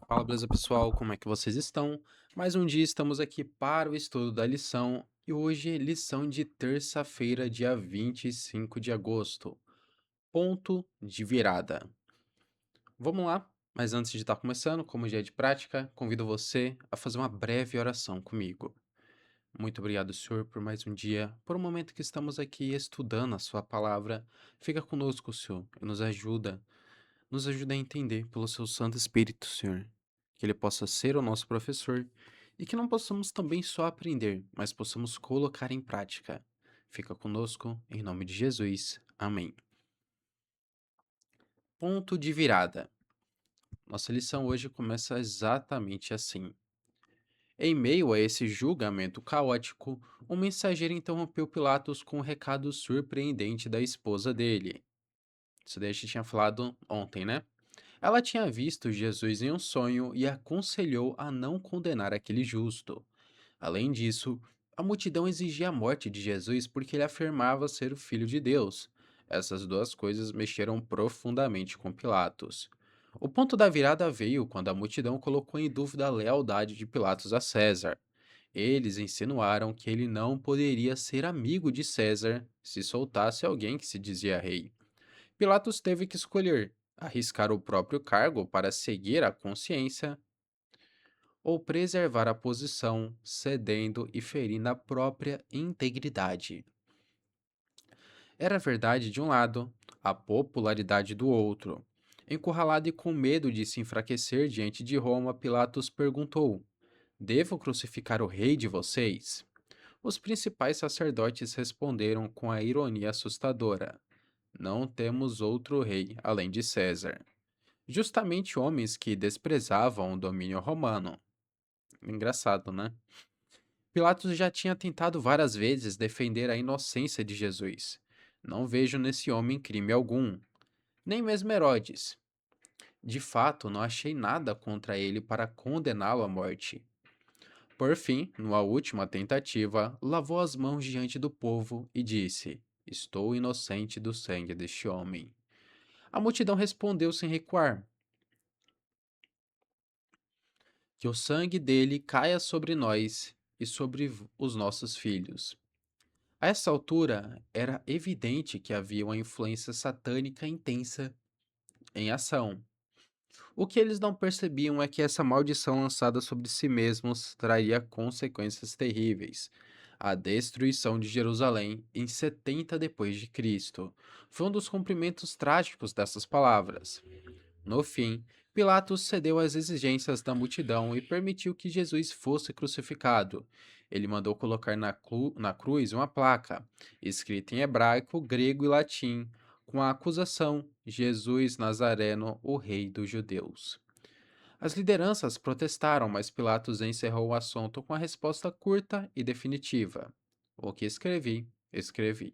Fala, beleza, pessoal? Como é que vocês estão? Mais um dia estamos aqui para o estudo da lição e hoje é lição de terça-feira, dia 25 de agosto. Ponto de virada. Vamos lá? Mas antes de estar começando, como já é de prática, convido você a fazer uma breve oração comigo. Muito obrigado, Senhor, por mais um dia, por um momento que estamos aqui estudando a Sua palavra. Fica conosco, Senhor, e nos ajuda a entender pelo seu Santo Espírito, Senhor. Que ele possa ser o nosso professor e que não possamos também só aprender, mas possamos colocar em prática. Fica conosco, em nome de Jesus. Amém. Ponto de virada. Nossa lição hoje começa exatamente assim. Em meio a esse julgamento caótico, um mensageiro interrompeu Pilatos com um recado surpreendente da esposa dele. Isso daí a gente tinha falado ontem, né? Ela tinha visto Jesus em um sonho e aconselhou a não condenar aquele justo. Além disso, a multidão exigia a morte de Jesus porque ele afirmava ser o Filho de Deus. Essas duas coisas mexeram profundamente com Pilatos. O ponto da virada veio quando a multidão colocou em dúvida a lealdade de Pilatos a César. Eles insinuaram que ele não poderia ser amigo de César se soltasse alguém que se dizia rei. Pilatos teve que escolher arriscar o próprio cargo para seguir a consciência ou preservar a posição, cedendo e ferindo a própria integridade. Era verdade de um lado, a popularidade do outro. Encurralado e com medo de se enfraquecer diante de Roma, Pilatos perguntou: Devo crucificar o rei de vocês? Os principais sacerdotes responderam com a ironia assustadora: Não temos outro rei além de César. Justamente homens que desprezavam o domínio romano. Engraçado, né? Pilatos já tinha tentado várias vezes defender a inocência de Jesus. Não vejo nesse homem crime algum, nem mesmo Herodes. De fato, não achei nada contra ele para condená-lo à morte. Por fim, numa última tentativa, lavou as mãos diante do povo e disse: Estou inocente do sangue deste homem. A multidão respondeu sem recuar: Que o sangue dele caia sobre nós e sobre os nossos filhos. A essa altura, era evidente que havia uma influência satânica intensa em ação. O que eles não percebiam é que essa maldição lançada sobre si mesmos traria consequências terríveis. A destruição de Jerusalém em 70 depois de Cristo foi um dos cumprimentos trágicos dessas palavras. No fim, Pilatos cedeu às exigências da multidão e permitiu que Jesus fosse crucificado. Ele mandou colocar na cruz uma placa, escrita em hebraico, grego e latim, com a acusação: Jesus Nazareno, o Rei dos Judeus. As lideranças protestaram, mas Pilatos encerrou o assunto com a resposta curta e definitiva: O que escrevi, escrevi.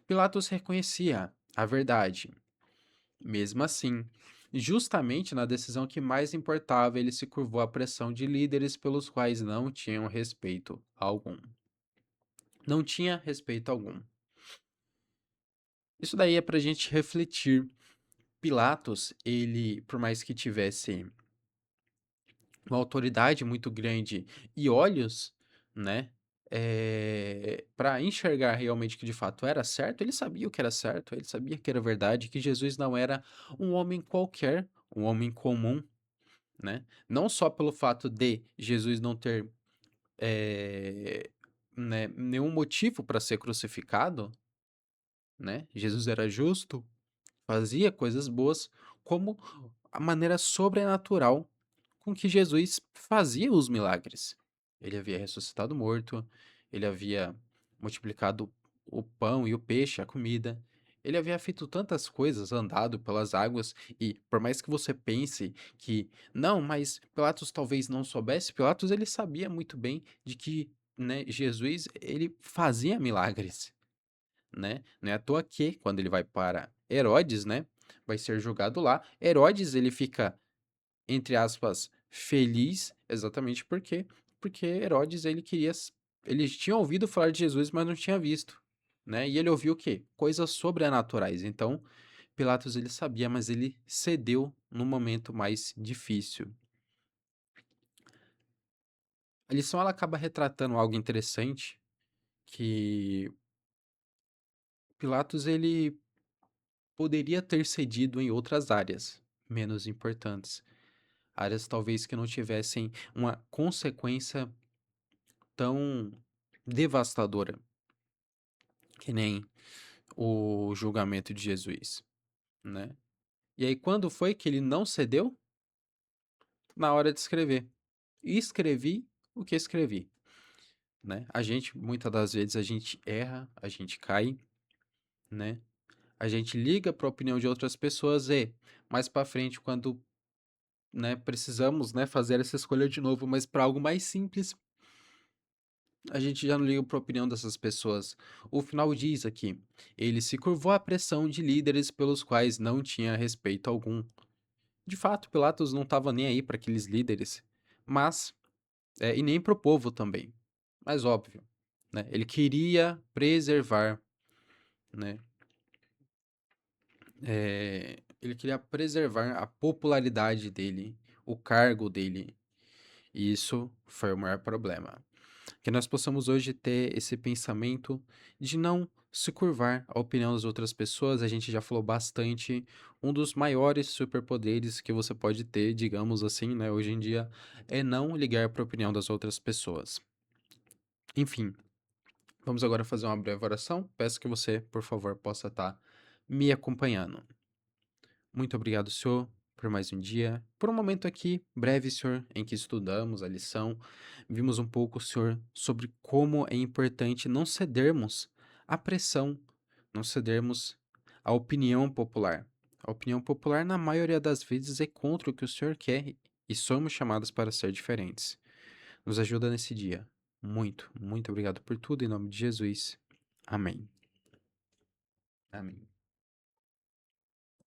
Pilatos reconhecia a verdade. Mesmo assim, justamente na decisão que mais importava, ele se curvou à pressão de líderes pelos quais não tinham respeito algum. Não tinha respeito algum. Isso daí é para a gente refletir. Pilatos, ele, por mais que tivesse uma autoridade muito grande e olhos, né, para enxergar realmente que de fato era certo, ele sabia o que era certo, ele sabia que era verdade, que Jesus não era um homem qualquer, um homem comum, né? Não só pelo fato de Jesus não ter, né, nenhum motivo para ser crucificado, né? Jesus era justo, fazia coisas boas, como a maneira sobrenatural com que Jesus fazia os milagres. Ele havia ressuscitado o morto, ele havia multiplicado o pão e o peixe, a comida. Ele havia feito tantas coisas, andado pelas águas, e por mais que você pense que, não, mas Pilatos talvez não soubesse, Pilatos ele sabia muito bem de que, né, Jesus ele fazia milagres, né? Não é à toa que, quando ele vai para Herodes, né, vai ser julgado lá, Herodes ele fica, entre aspas, feliz, exatamente porque Herodes ele queria, ele tinha ouvido falar de Jesus, mas não tinha visto, né? E ele ouviu o quê? Coisas sobrenaturais. Então, Pilatos ele sabia, mas ele cedeu no momento mais difícil. A lição ela acaba retratando algo interessante, que Pilatos ele poderia ter cedido em outras áreas menos importantes, áreas talvez que não tivessem uma consequência tão devastadora que nem o julgamento de Jesus, né? E aí quando foi que ele não cedeu? Na hora de escrever. E escrevi o que escrevi, né? A gente, muitas das vezes, a gente erra, a gente cai, né? A gente liga para a opinião de outras pessoas e mais para frente, quando, né, precisamos, né, fazer essa escolha de novo, mas para algo mais simples, a gente já não liga para a opinião dessas pessoas. O final diz aqui: ele se curvou à pressão de líderes pelos quais não tinha respeito algum. De fato, Pilatos não estava nem aí para aqueles líderes, mas e nem para o povo também. Mas óbvio, né? Ele queria preservar, né? Ele queria preservar a popularidade dele, o cargo dele. E isso foi o maior problema. Que nós possamos hoje ter esse pensamento de não se curvar à opinião das outras pessoas. A gente já falou bastante. Um dos maiores superpoderes que você pode ter, digamos assim, né, hoje em dia, é não ligar para a opinião das outras pessoas. Enfim, vamos agora fazer uma breve oração. Peço que você, por favor, possa estar me acompanhando. Muito obrigado, Senhor, por mais um dia, por um momento aqui breve, Senhor, em que estudamos a lição. Vimos um pouco, Senhor, sobre como é importante não cedermos à pressão, não cedermos à opinião popular. A opinião popular, na maioria das vezes, é contra o que o Senhor quer e somos chamados para ser diferentes. Nos ajuda nesse dia. Muito, muito obrigado por tudo, em nome de Jesus. Amém. Amém.